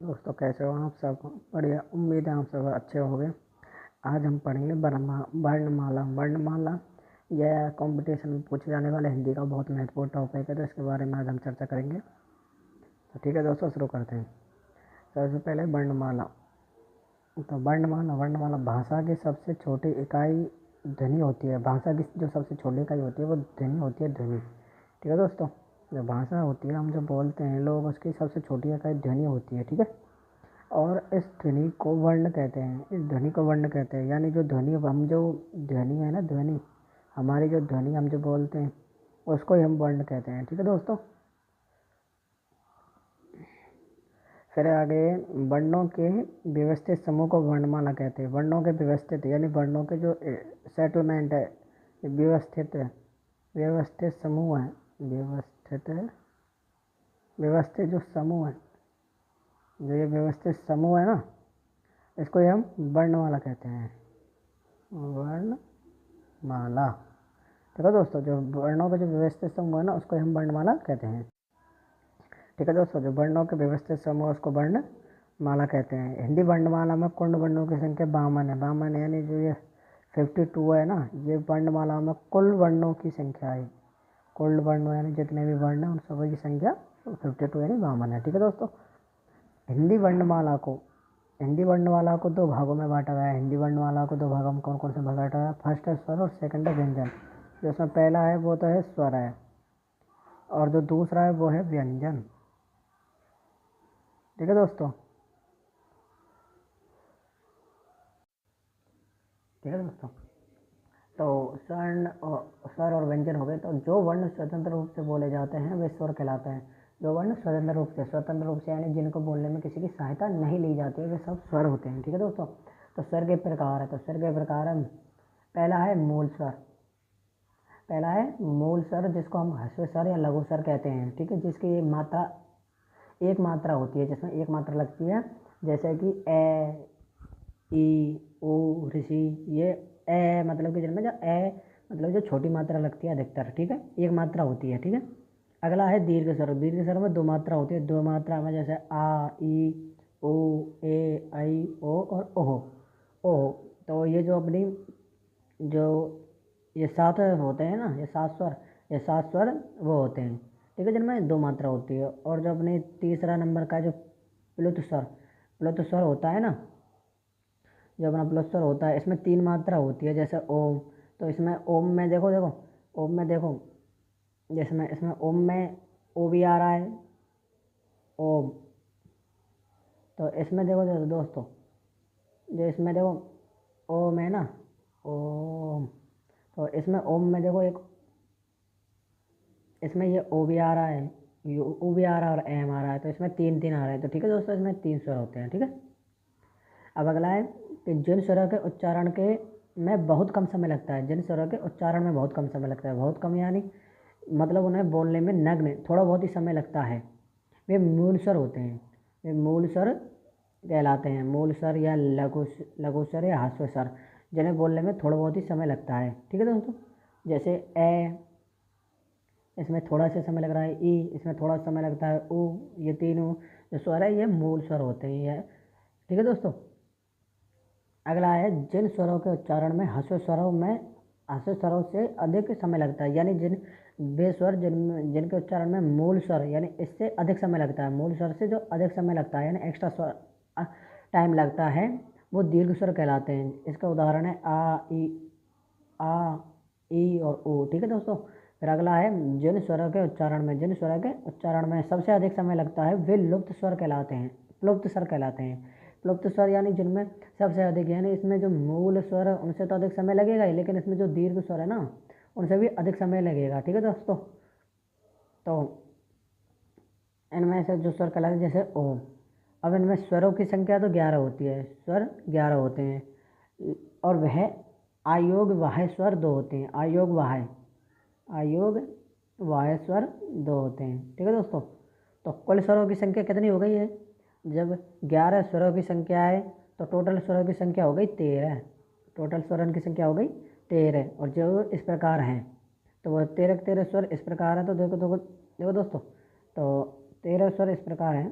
दोस्तों कैसे हो आप सब। बढ़िया, उम्मीद है आप सब अच्छे होंगे। आज हम पढ़ेंगे वर्णमाला। वर्णमाला यह कंपटीशन में पूछे जाने वाले हिंदी का बहुत महत्वपूर्ण टॉपिक है, तो इसके बारे में आज हम चर्चा करेंगे। तो ठीक है दोस्तों, शुरू करते हैं। सबसे पहले वर्णमाला। तो वर्णमाला वर्णमाला भाषा की सबसे छोटी इकाई ध्वनि होती है। भाषा की जो सबसे छोटी इकाई होती है वो ध्वनि होती है, ध्वनि। ठीक है दोस्तों, जो भाषा होती है, हम जो बोलते हैं लोग, उसकी सबसे छोटी इकाई ध्वनि होती है। ठीक है, और इस ध्वनि को वर्ण कहते हैं। इस ध्वनि को वर्ण कहते हैं, यानी जो ध्वनि हम जो ध्वनि है ना, ध्वनि हमारी जो ध्वनि हम जो बोलते हैं उसको ही हम वर्ण कहते हैं। ठीक है दोस्तों, फिर आगे वर्णों के व्यवस्थित समूह को वर्णमाला कहते हैं। वर्णों के व्यवस्थित यानी वर्णों के जो सेटलमेंट है, व्यवस्थित व्यवस्थित समूह है, व्यवस्थित जो समूह है, जो ये व्यवस्थित समूह है ना, इसको ही हम वर्णमाला कहते हैं। वर्णमाला। ठीक है दोस्तों, जो वर्णों का जो व्यवस्थित समूह है ना, उसको हम वर्णमाला कहते हैं। ठीक है दोस्तों, जो वर्णों के व्यवस्थित समूह उसको वर्णमाला कहते हैं। हिंदी वर्णमाला में कुल वर्णों की संख्या 52 है। 52 यानी जो ये 52 है ना, ये वर्णमाला में कुल वर्णों की संख्या है। कुल वर्ण यानी जितने भी वर्ण हैं उन सभी की संख्या 52 यानी 52 है। ठीक है दोस्तों, हिंदी वर्णमाला को दो भागों में बांटा गया है। हिंदी वर्णमाला को दो भागों में कौन कौन से भाग बांटा गया है? फर्स्ट है स्वर और सेकंड है व्यंजन। जो उसमें पहला है वो तो है स्वर है, और जो दूसरा है वो है व्यंजन। ठीक है दोस्तों, ठीक है दोस्तों, तो स्वर और व्यंजन हो गए। तो जो वर्ण स्वतंत्र रूप से बोले जाते हैं वे स्वर कहलाते हैं। जो वर्ण स्वतंत्र रूप से यानी जिनको बोलने में किसी की सहायता नहीं ली जाती है, वे सब स्वर होते हैं। ठीक है दोस्तों, तो स्वर के प्रकार है। तो स्वर के प्रकार है, पहला है मूल स्वर। पहला है मूल स्वर, जिसको हम ह्रस्व स्वर या लघु स्वर कहते हैं। ठीक है, जिसकी मात्रा एक मात्रा होती है, जिसमें एक मात्रा लगती है, जैसे कि ए, ई, ऊ, ऋषि। ये ए मतलब कि जिनमें जो ए मतलब जो छोटी मात्रा लगती है अधिकतर। ठीक है, एक मात्रा होती है। ठीक है, अगला है दीर्घ स्वर। दीर्घ स्वर में दो मात्रा होती है। दो मात्रा में जैसे आ, ई, ऊ, ए, आई, ओ और ओह। ओह, तो ये जो अपनी जो ये सात होते हैं ना, ये सात स्वर वो होते हैं। ठीक है, जिनमें दो मात्रा होती है। और जो अपने तीसरा नंबर का जो प्लुत स्वर होता है ना, जो अपना प्लस स्वर होता है, इसमें तीन मात्रा होती है, जैसे ओम। तो इसमें ओम में देखो देखो ओम में देखो, जिसमें इसमें ओम में ओ भी आ रहा है, ओम। तो इसमें देखो देखो दोस्तों, जो इसमें देखो ओम है ना, ओम। तो इसमें ओम में देखो एक, इसमें ये ओ भी आ रहा है, ये ओ भी आ रहा है और एम आ रहा है। तो इसमें तीन तीन आ रहा है। तो ठीक है दोस्तों, इसमें तीन स्वर होते हैं। ठीक है, अब अगला है कि जिन स्वरों के उच्चारण के में बहुत कम समय लगता है। जिन स्वरों के उच्चारण में बहुत कम समय लगता है, बहुत कम यानी मतलब उन्हें बोलने में नग्न थोड़ा बहुत ही समय लगता है, वे मूल स्वर होते हैं। वे मूल स्वर कहलाते हैं। मूल स्वर या लघु स्वर या ह्रस्व स्वर, जिन्हें बोलने में थोड़ा बहुत ही समय लगता है। ठीक है दोस्तों, जैसे ए, इसमें थोड़ा सा समय लग रहा है। ई, इसमें थोड़ा समय लगता है। ऊ, ये तीनों जो स्वर है ये मूल स्वर होते हैं। ठीक है दोस्तों, अगला है जिन स्वरों के उच्चारण में ह्रस्व स्वरों से अधिक समय लगता है, यानी जिन वे स्वर जिनके उच्चारण में मूल स्वर यानी इससे अधिक समय लगता है, मूल स्वर से जो अधिक समय लगता है यानी एक्स्ट्रा स्वर टाइम लगता है, वो दीर्घ स्वर कहलाते हैं। इसका उदाहरण है आ, ई और ऊ। ठीक है दोस्तों, फिर अगला है जिन स्वरों के उच्चारण में सबसे अधिक समय लगता है, वे लुप्त स्वर कहलाते हैं, प्लुप्त स्वर कहलाते हैं। प्लुप्त स्वर यानी जिनमें सबसे अधिक, यानी इसमें जो मूल स्वर है उनसे तो अधिक समय लगेगा ही, लेकिन इसमें जो दीर्घ स्वर है ना, उनसे भी अधिक समय लगेगा। ठीक है दोस्तों, तो इनमें से जो स्वर कहलाते हैं जैसे ओम। अब इनमें स्वरों की संख्या तो 11 होती है, स्वर 11 होते हैं, और वह आयोग वाह्य स्वर दो होते हैं। आयोग वाह्य स्वर दो होते हैं। ठीक है दोस्तों, तो कुल स्वरों की संख्या कितनी हो गई है? जब 11 स्वरों की संख्या है तो टोटल स्वरों की संख्या हो गई 13। टोटल स्वरों की संख्या हो गई 13, और जो इस प्रकार हैं, तो वो 13 स्वर इस प्रकार है। तो देखो देखो देखो दोस्तों, तो 13 स्वर इस प्रकार हैं।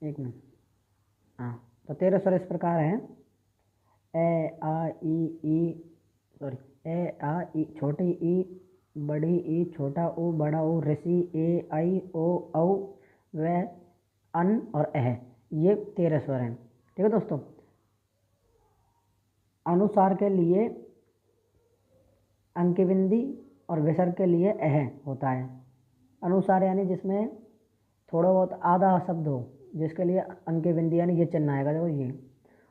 एक मिनट। हाँ, तो 13 स्वर इस प्रकार हैं। ए आ ई सॉरी, ए आ ई छोटी ई, बड़ी ई, छोटा ऊ, बड़ा ऊ, ऋषि, ए आई ओ औ, व, अन और अह, ये 13 स्वर हैं। ठीक है दोस्तों। अनुसार के लिए अंकबिंदी और विसर्ग के लिए अह होता है। अनुसार यानी जिसमें थोड़ा बहुत आधा शब्द हो, जिसके लिए अंकबिंदी यानी ये चिन्ह आएगा, देखो ये,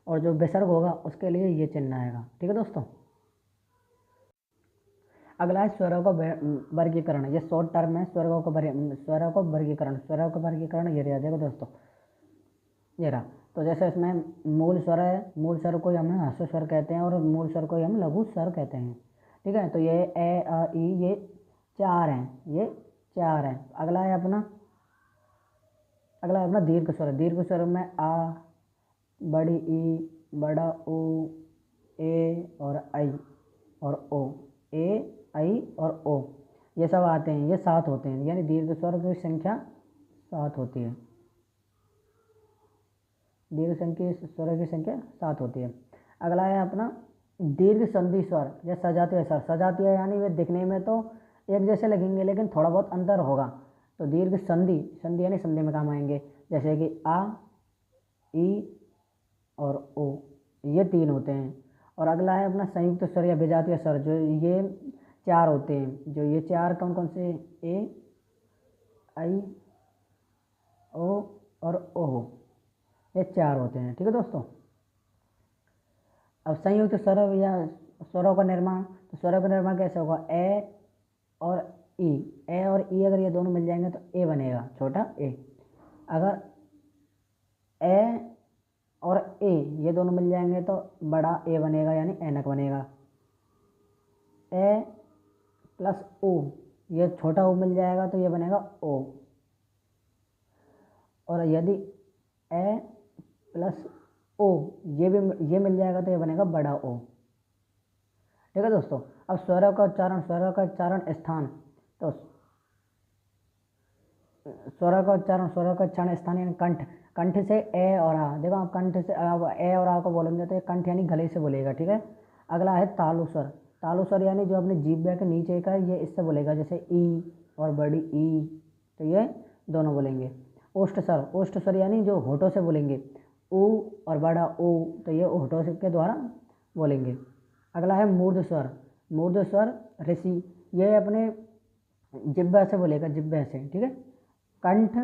और जो विसर्ग होगा उसके लिए ये चिन्ह आएगा। ठीक है दोस्तों। अगला है स्वरों का वर्गीकरण। ये शॉर्ट टर्म है। स्वरों का वर्गीकरण ये रहा, देखो दोस्तों ये रहा। तो जैसे इसमें मूल स्वर है, मूल स्वर को हम ह्रस्व स्वर कहते हैं और मूल स्वर को हम लघु स्वर कहते हैं। ठीक है। तो ये ए आ ई ये 4 हैं, ये 4 हैं। अगला है अपना दीर्घ स्वर। दीर्घ स्वर में आ, बड़ी ई, बड़ा ऊ, ए और आई और ओ, ए आई और ओ, ये सब आते हैं। ये 7 होते हैं, यानी दीर्घ स्वर की संख्या 7 होती है। दीर्घ स्वर की संख्या 7 होती है। अगला है अपना दीर्घ संधि स्वर या सजातीय स्वर। सजातीय यानी वे दिखने में तो एक जैसे लगेंगे लेकिन थोड़ा बहुत अंतर होगा। तो दीर्घ संधि, संधि यानी संधि में काम आएंगे, जैसे कि आ, ई और ओ, ये 3 होते हैं। और अगला है अपना संयुक्त स्वर या विजातीय स्वर, जो ये 4 होते हैं। जो ये 4 कौन कौन से? ए, आई, ओ और ओ, ये 4 होते हैं। ठीक है दोस्तों। अब संयुक्त स्वर या स्वरों का निर्माण, तो स्वरों का निर्माण कैसे होगा? ए और ई, ए और ई अगर ये दोनों मिल जाएंगे तो ए बनेगा, छोटा ए। अगर ए और ए ये दोनों मिल जाएंगे तो बड़ा ए बनेगा, यानी ऐनक बनेगा। ए प्लस ओ, ये छोटा ओ मिल जाएगा तो ये बनेगा ओ। और यदि ए प्लस ओ ये मिल जाएगा तो ये बनेगा बड़ा ओ। ठीक है दोस्तों। अब स्वरों का उच्चारण, स्थान। तो स्वरों का उच्चारण स्थान यानी कंठ। कंठ से ए और आ, देखो आप कंठ से ए और आ को बोलेंगे तो ये कंठ यानी गले से बोलेगा। ठीक है। अगला है तालु स्वर। तालु स्वर यानी जो अपने जीभ के नीचे का, ये इससे बोलेगा, जैसे ई और बड़ी ई, तो ये दोनों बोलेंगे। ओष्ठ स्वर यानी जो होठों से बोलेंगे, ऊ और बड़ा ऊ, तो ये होठों के द्वारा बोलेंगे। अगला है मूर्ध स्वर ऋषि, ये अपने जिब्बा से बोलेगा, जिब्बे से। ठीक है। कंठ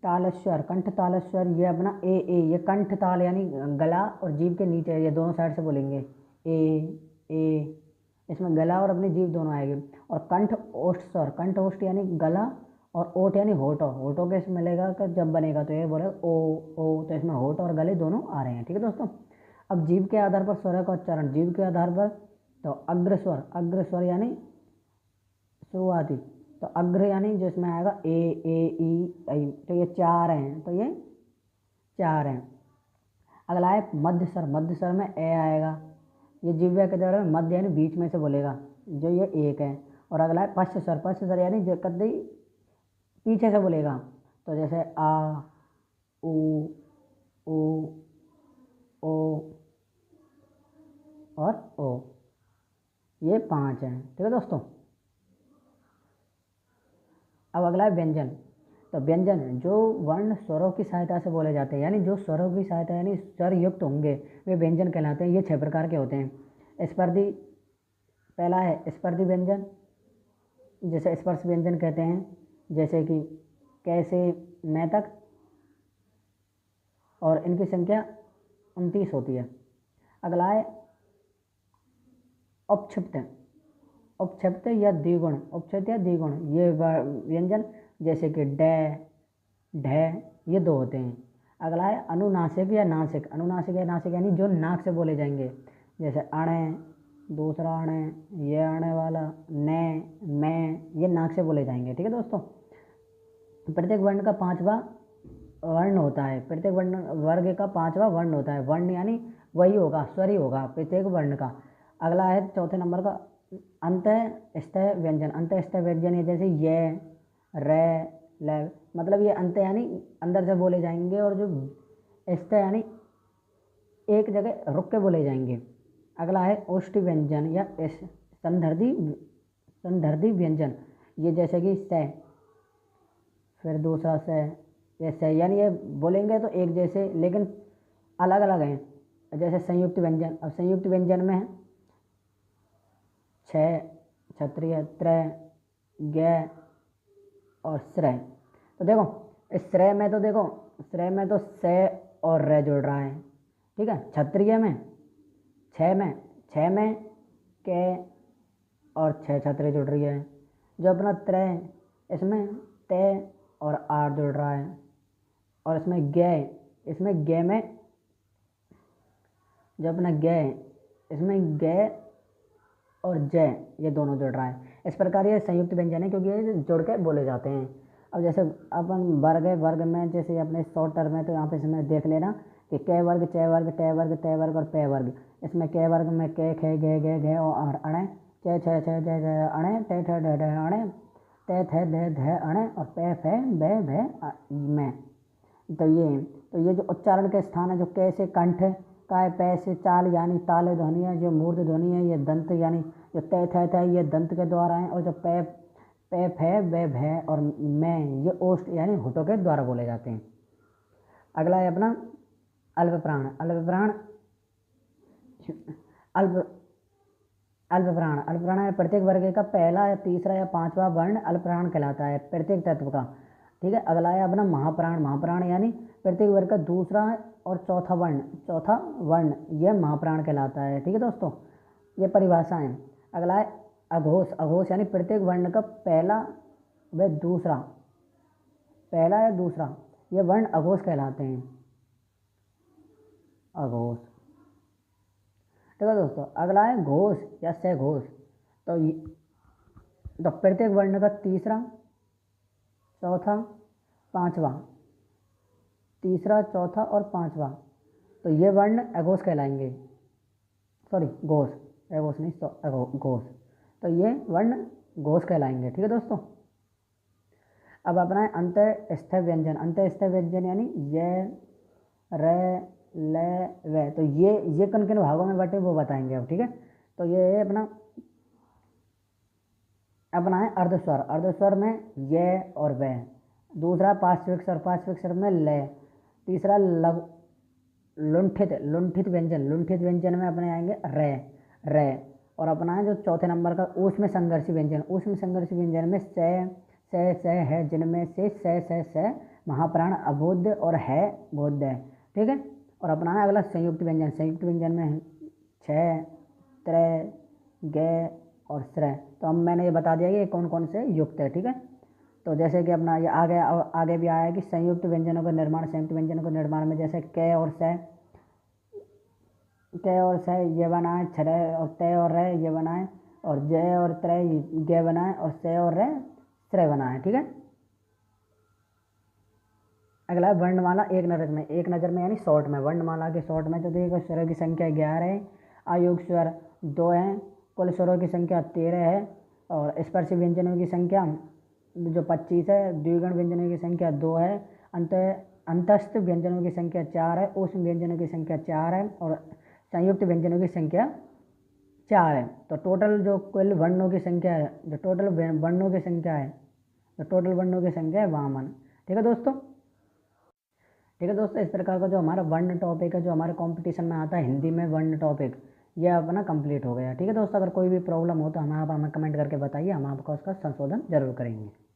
तालस्वर, ये अपना ए, ये कंठ ताल यानी गला और जीभ के नीचे, ये दोनों साइड से बोलेंगे ए, इसमें गला और अपनी जीभ दोनों आएगी। और कंठ ओष्ठ यानी गला और ओठ यानी होठों के इसमें मिलेगा कि जब बनेगा तो ये बोलेगा ओ, तो इसमें होठ और गले दोनों आ रहे हैं। ठीक है दोस्तों। अब जीभ के आधार पर स्वर का उच्चारण, जीभ के आधार पर, तो अग्र स्वर यानी शुरुआती, तो अग्र यानी जिसमें आएगा ए ई आई, तो ये 4 हैं, तो ये 4 हैं। अगला है मध्य स्वर में ए आएगा, ये जिह्वा के द्वारा मध्य यानी बीच में से बोलेगा, जो ये 1 है। और अगला है पश्च स्वर यानी जो कद्दी पीछे से बोलेगा, तो जैसे आ, ऊ ओ और ओ, ये 5 हैं। ठीक है दोस्तों। अब अगला है व्यंजन। तो व्यंजन जो वर्ण स्वरों की सहायता से बोले जाते हैं, यानी जो स्वरों की सहायता यानी स्वर युक्त होंगे वे व्यंजन कहलाते हैं। ये 6 प्रकार के होते हैं। स्पर्धी, पहला है स्पर्धी व्यंजन, जैसे स्पर्श व्यंजन कहते हैं, जैसे कि कैसे, मैं तक, और इनकी संख्या 29 होती है। अगला है उपक्षिप्त या द्विगुण, ये व्यंजन, जैसे कि डे, ढे, ये 2 होते हैं। अगला है अनुनासिक या नासिक यानी जो नाक से बोले जाएंगे, जैसे अणे, दूसरा अणे, ये अणे वाला, ने, मैं, ये नाक से बोले जाएंगे। ठीक है दोस्तों। प्रत्येक वर्ण का 5वां वर्ण होता है, प्रत्येक वर्ग का 5वां वर्ण होता है। वर्ण यानी वही होगा, स्वर ही होगा प्रत्येक वर्ण का। अगला है चौथे नंबर का अंतःस्थ व्यंजन, ये जैसे ये, रे, ले, मतलब ये अंत यानी अंदर से बोले जाएंगे, और जो एस्त यानी एक जगह रुक के बोले जाएंगे। अगला है ओष्ठी व्यंजन या संदर्दी व्यंजन, ये जैसे कि से, फिर दूसरा से, ये से, यानी ये बोलेंगे तो एक जैसे लेकिन अलग अलग हैं। जैसे संयुक्त व्यंजन, अब संयुक्त व्यंजन में है छः, क्षत्रिय, त्रय, ग और श्रय। तो देखो इस श्रय में तो देखो, श्रय में तो से और रे जुड़ रहा है, ठीक है। क्षत्रिय में छः में के और छः क्षत्रिय जुड़ रही है। जो अपना त्रय, इसमें ते और आर जुड़ रहा है। और इसमें गे में जो अपना गे, इसमें गे और जय, ये दोनों जुड़ रहा है। इस प्रकार ये संयुक्त व्यंजन है, क्योंकि ये जुड़ के बोले जाते हैं। अब जैसे अपन वर्ग में जैसे अपने शॉर्ट टर्म में, तो यहाँ पे इसमें देख लेना कि क वर्ग, च वर्ग, ट वर्ग, त वर्ग और प वर्ग। इसमें क वर्ग में के, खे, गे और अणे, च छ ज अणे, ट ठ ड अणे, त थ ध अणे और प फ ब भ में। तो ये जो उच्चारण के स्थान है, जो क से कंठ, काय, पै से चाल यानी ताल ध्वनि है, जो मूर्ध ध्वनि है ये दंत यानी जो तय थ ये दंत के द्वारा है, और जो पे फ ब भ और मैं, ये ओष्ठ यानी होठों के द्वारा बोले जाते हैं। अगला है अपना अल्पप्राण। अल्पप्राण है प्रत्येक वर्ग का पहला या तीसरा या पांचवा वर्ण अल्पप्राण कहलाता है, प्रत्येक तत्व का, ठीक है। अगला है अपना महाप्राण यानी प्रत्येक वर्ग का दूसरा और चौथा वर्ण यह महाप्राण कहलाता है, ठीक है दोस्तों। ये परिभाषा है। अगला है अघोष यानी प्रत्येक वर्ण का पहला या दूसरा ये वर्ण अघोष कहलाते हैं, अघोष, ठीक है दोस्तों। अगला है घोष या सघोष। तो प्रत्येक वर्ण का तीसरा, चौथा, पांचवा, तीसरा, चौथा और पांचवा, तो ये वर्ण अघोष कहलाएंगे, घोष, अघोष नहीं, घोष, तो ये वर्ण घोष कहलाएंगे, ठीक है दोस्तों। अब अपना है अंतःस्थ व्यंजन यानी ये, रे, ले, वे। तो ये किन किन भागों में बटे वो बताएंगे अब, ठीक है। तो ये अपना है अर्धस्वर में ये और वे। दूसरा पार्श्विक स्वर में ले। तीसरा लुंठित व्यंजन में अपने आएंगे रे। और अपना है जो चौथे नंबर का ऊष्म संघर्षी व्यंजन में से है, जिनमें से से महाप्राण अबोध्य और है बोध्य, ठीक है। और अपना है अगला संयुक्त व्यंजन में छः, त्रय, गे और श्रय। तो अब मैंने ये बता दिया कि कौन कौन से युक्त है, ठीक है। तो जैसे कि अपना ये आगे भी आया कि संयुक्त व्यंजनों का निर्माण में जैसे क और से ये बनाए, छः और तय और रे ये बनाए, और जय और त्रय गे बनाए, और से और रे श्रय बनाए, ठीक है। अगला वर्णमाला एक नज़र में यानी शॉर्ट में। वर्णमाला के शॉर्ट में तो देखो स्वरों की संख्या 11 है, आयुक्त स्वर 2 हैं, कुल स्वरों की संख्या 13 है, और स्पर्श व्यंजनों की संख्या जो 25 है, द्विगुण व्यंजनों की संख्या 2 है, अंतस्थ व्यंजनों की संख्या 4 है, ऊष्म व्यंजनों की संख्या 4 है, और संयुक्त व्यंजनों की संख्या 4 है। तो टोटल जो कुल वर्णों की संख्या है, जो टोटल वर्णों की संख्या है 52, ठीक है दोस्तों। इस प्रकार का जो हमारा वर्ण टॉपिक है, जो हमारे कंपटीशन में आता है हिंदी में वर्ण टॉपिक, यह अपना कंप्लीट हो गया, ठीक है दोस्तों। अगर कोई भी प्रॉब्लम हो तो हमें कमेंट करके बताइए, हम आपका उसका संशोधन जरूर करेंगे।